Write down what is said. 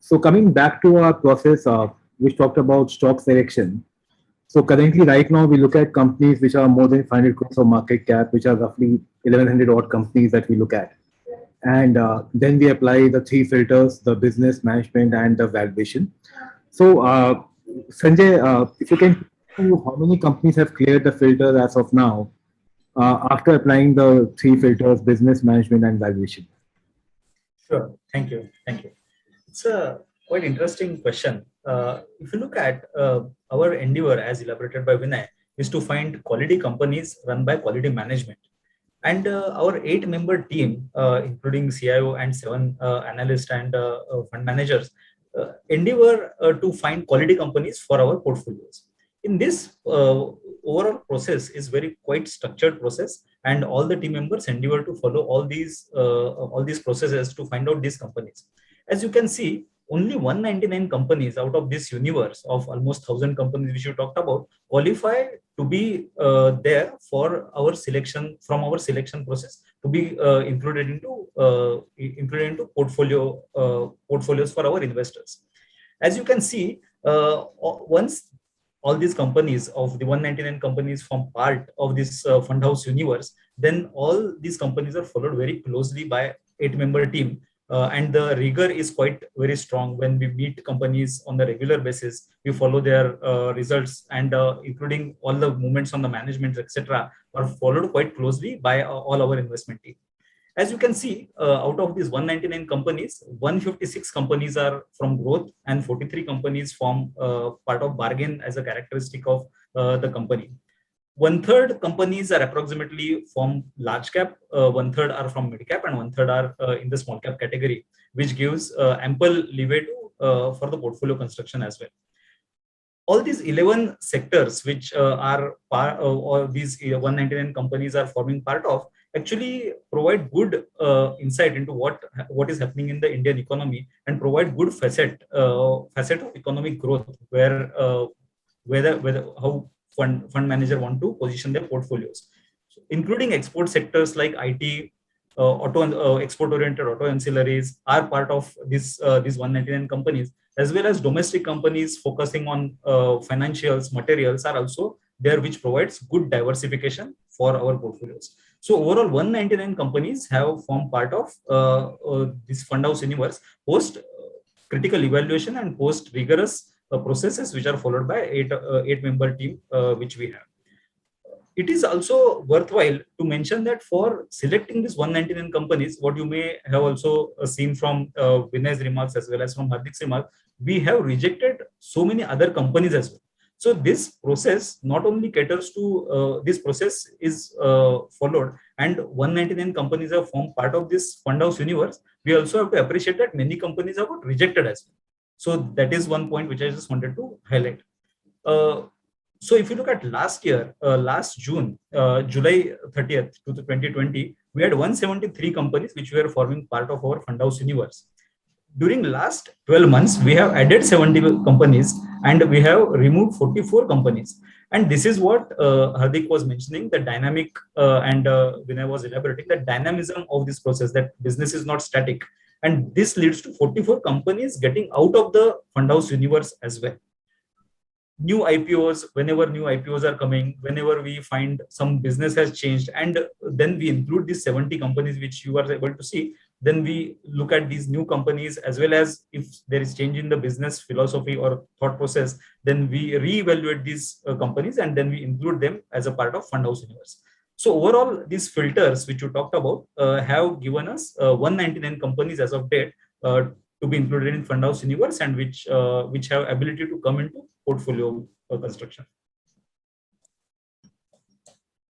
So coming back to our process, which talked about stock selection. So currently, right now, we look at companies which are more than 500 crores of market cap, which are roughly 1100 odd companies that we look at. And then we apply the three filters: the business, management, and the valuation. So, Sanjay, if you can, how many companies have cleared the filter as of now after applying the three filters: business, management, and valuation? Sure. Thank you. Thank you. It's a quite interesting question. If you look at our endeavor, as elaborated by Vinay, is to find quality companies run by quality management. And our 8-member team, including CIO and 7 analysts and fund managers, endeavor to find quality companies for our portfolios. In this overall process is very quite structured process, and all the team members endeavor to follow all these processes to find out these companies. As you can see, only 199 companies out of this universe of almost 1,000 companies which you talked about qualify to be there for our selection, from our selection process, to be included into portfolios for our investors. As you can see, once all these companies of the 199 companies form part of this fund house universe, then all these companies are followed very closely by 8-member team. And the rigor is quite very strong. When we meet companies on a regular basis, we follow their results, and including all the movements on the management, etc., are followed quite closely by all our investment team. As you can see, out of these 199 companies, 156 companies are from growth, and 43 companies form part of bargain as a characteristic of the company. 1/3 companies are approximately from large cap, 1/3 are from mid cap, and 1/3 are in the small cap category, which gives ample leeway to, for the portfolio construction as well. All these 11 sectors which are part or these 199 companies are forming part of actually provide good insight into what is happening in the Indian economy, and provide good facet of economic growth, where whether how fund manager want to position their portfolios. So, including export sectors like IT, auto export oriented auto ancillaries are part of these 199 companies, as well as domestic companies focusing on financials, materials are also there, which provides good diversification for our portfolios. So overall, 199 companies have formed part of this fund house universe post critical evaluation and post rigorous processes which are followed by 8-member team which we have. It is also worthwhile to mention that for selecting these 199 companies, what you may have also seen from Vinay's remarks as well as from Hardik's remarks, we have rejected so many other companies as well. So this process not only caters to this process is followed, and 199 companies have formed part of this fund house universe. We also have to appreciate that many companies have got rejected as well. So that is one point which I just wanted to highlight. So if you look at last year, last June, July 30th, 2020, we had 173 companies which were forming part of our fund house universe. During last 12 months, we have added 70 companies, and we have removed 44 companies. And this is what Hardik was mentioning, the dynamic and Vinay was elaborating, the dynamism of this process, that business is not static. And this leads to 44 companies getting out of the fund house universe as well. New IPOs, whenever new IPOs are coming, whenever we find some business has changed, and then we include these 70 companies which you are able to see, then we look at these new companies, as well as if there is change in the business philosophy or thought process, then we reevaluate these companies, and then we include them as a part of fund house universe. So overall, these filters which you talked about have given us 199 companies as of date to be included in fund house universe, and which have ability to come into portfolio construction.